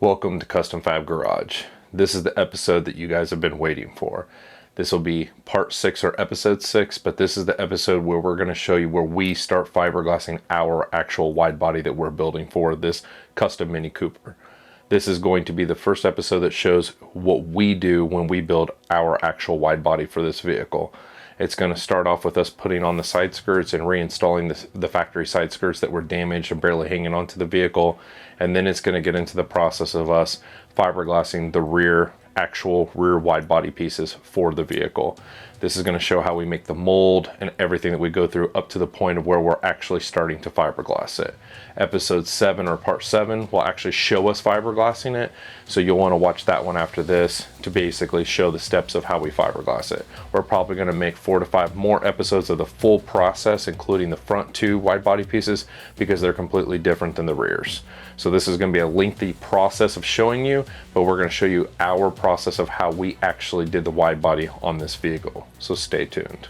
Welcome to Custom Fab Garage. This is the episode that you guys have been waiting for. This will be part 6 or episode 6, but this is the episode where we're going to show you where we start fiberglassing our actual wide body that we're building for this custom Mini Cooper. This is going to be the first episode that shows what we do when we build our actual wide body for this vehicle. It's going to start off with us putting on the side skirts and reinstalling the factory side skirts that were damaged and barely hanging onto the vehicle. And then it's going to get into the process of us fiberglassing the actual rear wide body pieces for the vehicle. This is going to show how we make the mold and everything that we go through up to the point of where we're actually starting to fiberglass it. Episode 7 or part 7 will actually show us fiberglassing it, so you'll want to watch that one after this to basically show the steps of how we fiberglass it. We're probably going to make 4 to 5 more episodes of the full process, including the front 2 wide body pieces, because they're completely different than the rears. So this is going to be a lengthy process of showing you, but we're going to show you our process of how we actually did the wide body on this vehicle. So stay tuned.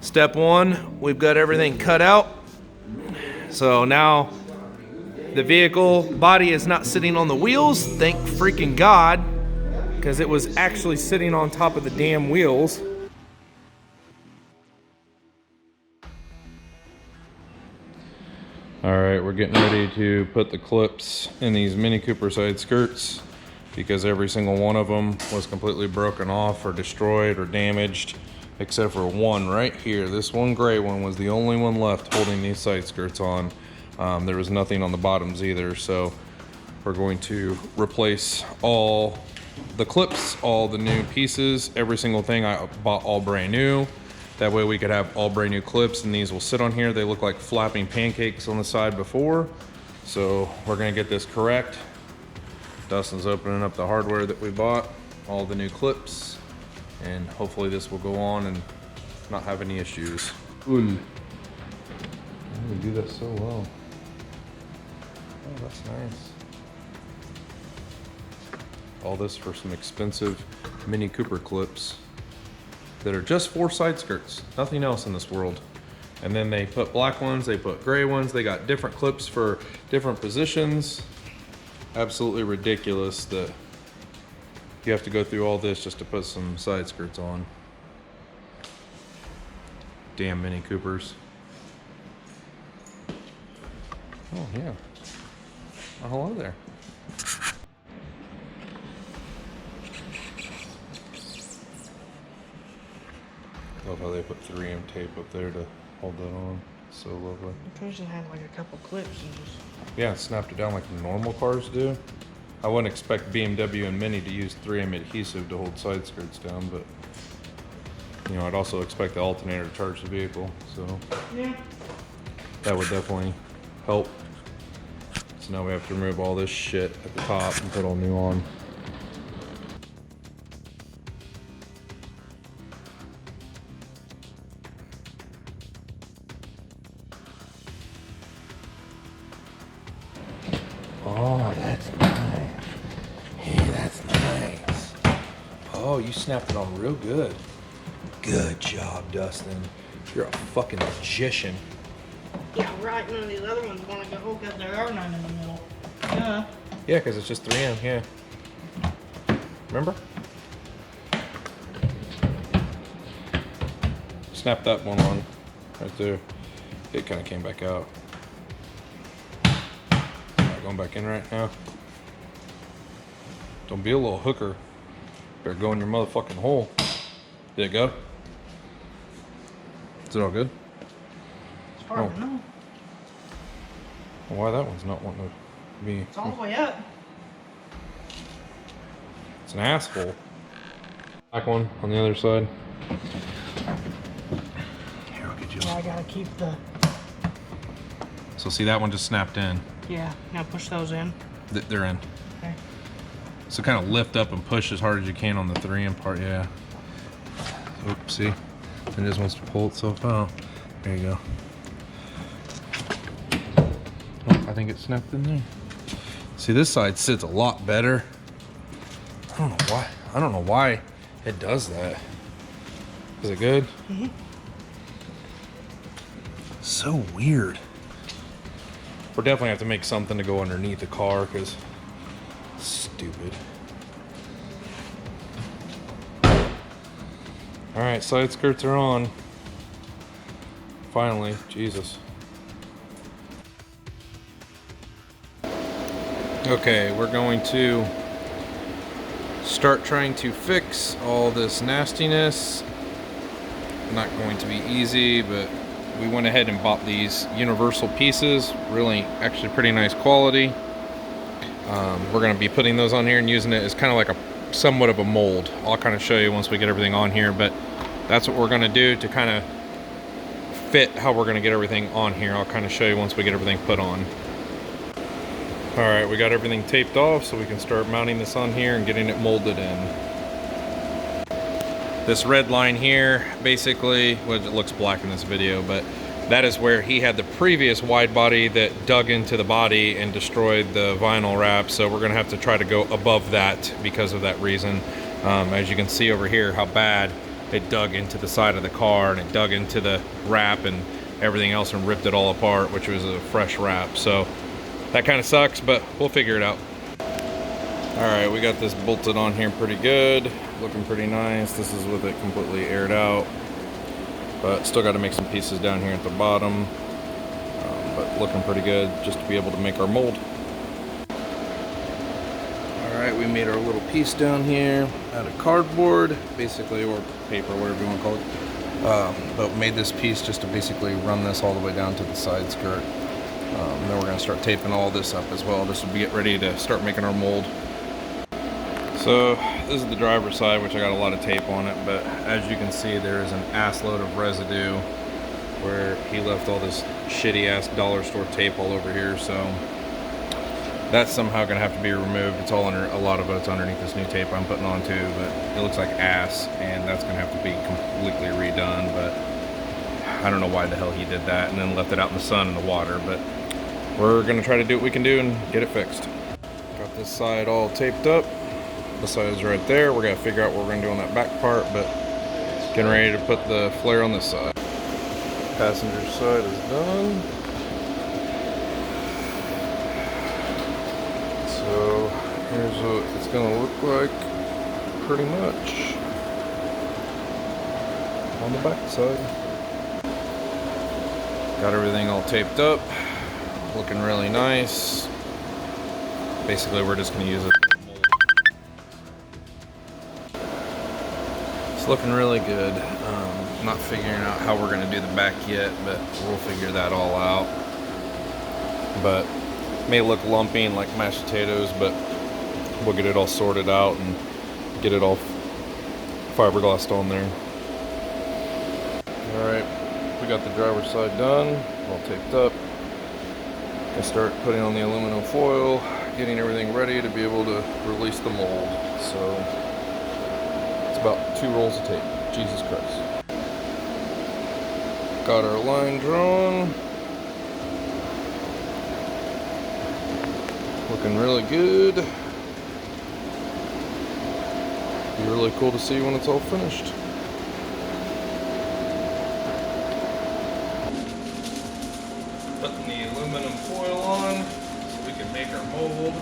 Step 1, we've got everything cut out. So now the vehicle body is not sitting on the wheels, thank freaking God, because it was actually sitting on top of the damn wheels. All right, we're getting ready to put the clips in these Mini Cooper side skirts because every single one of them was completely broken off or destroyed or damaged. Except for one right here. This one gray one was the only one left holding these side skirts on. There was nothing on the bottoms either, so we're going to replace all the clips, all the new pieces, every single thing. I bought all brand new. That way we could have all brand new clips, and these will sit on here. They look like flapping pancakes on the side before, so we're gonna get this correct. Dustin's opening up the hardware that we bought, all the new clips, and hopefully this will go on and not have any issues. Cool. Oh, we do that so well. Oh, that's nice. All this for some expensive Mini Cooper clips that are just for side skirts, nothing else in this world. And then they put black ones, they put gray ones, they got different clips for different positions. Absolutely ridiculous that you have to go through all this just to put some side skirts on. Damn Mini Coopers. Oh yeah. Oh, hello there. Love how they put 3M tape up there to hold that on. So lovely. Because you had like a couple clips and just... Yeah, snapped it down like normal cars do. I wouldn't expect BMW and Mini to use 3M adhesive to hold side skirts down, but you know, I'd also expect the alternator to charge the vehicle, so yeah, that would definitely help. So now we have to remove all this shit at the top and put all new on. Oh, that's nice. Hey, that's nice. Oh, you snapped it on real good. Good job, Dustin. You're a fucking magician. Yeah, right. None of these other ones want to go because there are none in the middle. Yeah. Yeah, because it's just 3M, yeah. Remember? snap that one on right there. It kind of came back out. Alright, going back in right now. Don't be a little hooker. Better go in your motherfucking hole. There you go. Is it all good? It's hard to know. Why that one's not wanting to be... It's all the way up. It's an asshole. Back one on the other side. Here, I'll get you. Yeah, I gotta keep the... So see, that one just snapped in. Yeah, now push those in. They're in. Okay. So kind of lift up and push as hard as you can on the 3M part, yeah. Oops, see? It just wants to pull itself out. There you go. Oh, I think it snapped in there. See, this side sits a lot better. I don't know why. I don't know why it does that. Is it good? Mm-hmm. So weird. We'll definitely have to make something to go underneath the car because stupid. All right, side skirts are on. Finally, Jesus. Okay, we're going to start trying to fix all this nastiness. Not going to be easy, but we went ahead and bought these universal pieces. Really, actually pretty nice quality. We're going to be putting those on here and using it as kind of like a somewhat of a mold. I'll kind of show you once we get everything on here, but that's what we're going to do to kind of fit how we're going to get everything on here. I'll kind of show you once we get everything put on. All right, we got everything taped off so we can start mounting this on here and getting it molded in. This red line here, basically, well, it looks black in this video, but that is where he had the previous wide body that dug into the body and destroyed the vinyl wrap. So we're gonna have to try to go above that because of that reason. As you can see over here, how bad it dug into the side of the car and it dug into the wrap and everything else and ripped it all apart, which was a fresh wrap. So that kind of sucks, but we'll figure it out. All right, we got this bolted on here pretty good, looking pretty nice. This is with it completely aired out, but still got to make some pieces down here at the bottom, but looking pretty good just to be able to make our mold. All right, we made our little piece down here out of cardboard, basically, or paper, whatever you want to call it. But made this piece just to basically run this all the way down to the side skirt. Then we're going to start taping all this up as well, just to get ready to start making our mold. So this is the driver's side, which I got a lot of tape on it, but as you can see, there is an ass load of residue where he left all this shitty ass dollar store tape all over here. So that's somehow gonna have to be removed. It's all under, a lot of it's underneath this new tape I'm putting on too, but it looks like ass, and that's gonna have to be completely redone. But I don't know why the hell he did that and then left it out in the sun and the water, but we're gonna try to do what we can do and get it fixed. Got this side all taped up. The side's right there. We're gonna figure out what we're gonna do on that back part, but getting ready to put the flare on this side. Passenger side is done. So here's what it's gonna look like pretty much on the back side. Got everything all taped up, looking really nice. Basically, we're just gonna use it. It's looking really good. Not figuring out how we're gonna do the back yet, but we'll figure that all out. But may look lumpy and like mashed potatoes, but we'll get it all sorted out and get it all fiberglassed on there. All right, we got the driver's side done, all taped up. Gonna start putting on the aluminum foil, getting everything ready to be able to release the mold. So about 2 rolls of tape. Jesus Christ. Got our line drawn. Looking really good. Be really cool to see when it's all finished. Putting the aluminum foil on so we can make our mold.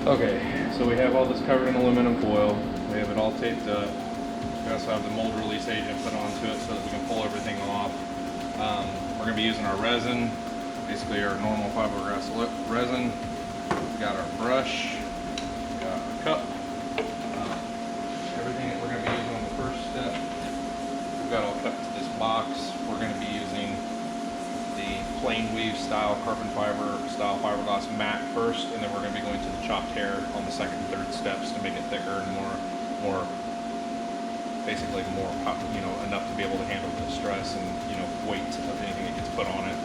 Okay, so we have all this covered in aluminum foil. We have it all taped up. We also have the mold release agent put onto it so that we can pull everything off. We're going to be using our resin, basically our normal fiberglass resin. We got our brush, we got our cup, everything that we're going to be using on the first step. We've got all cut to this box. We're going to be using the plain weave style carbon fiber style fiberglass mat first, and then we're going to be going to the chopped hair on the second and third steps to make it thicker and more basically more, you know, enough to be able to handle the stress and, you know, weight of anything that gets put on it.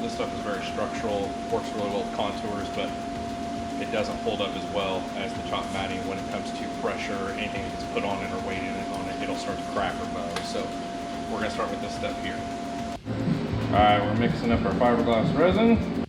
This stuff is very structural, works really well with contours, but it doesn't hold up as well as the chopped matting when it comes to pressure or anything that gets put on it or weight on it. It'll start to crack or bow. So we're going to start with this step here. All right, we're mixing up our fiberglass resin.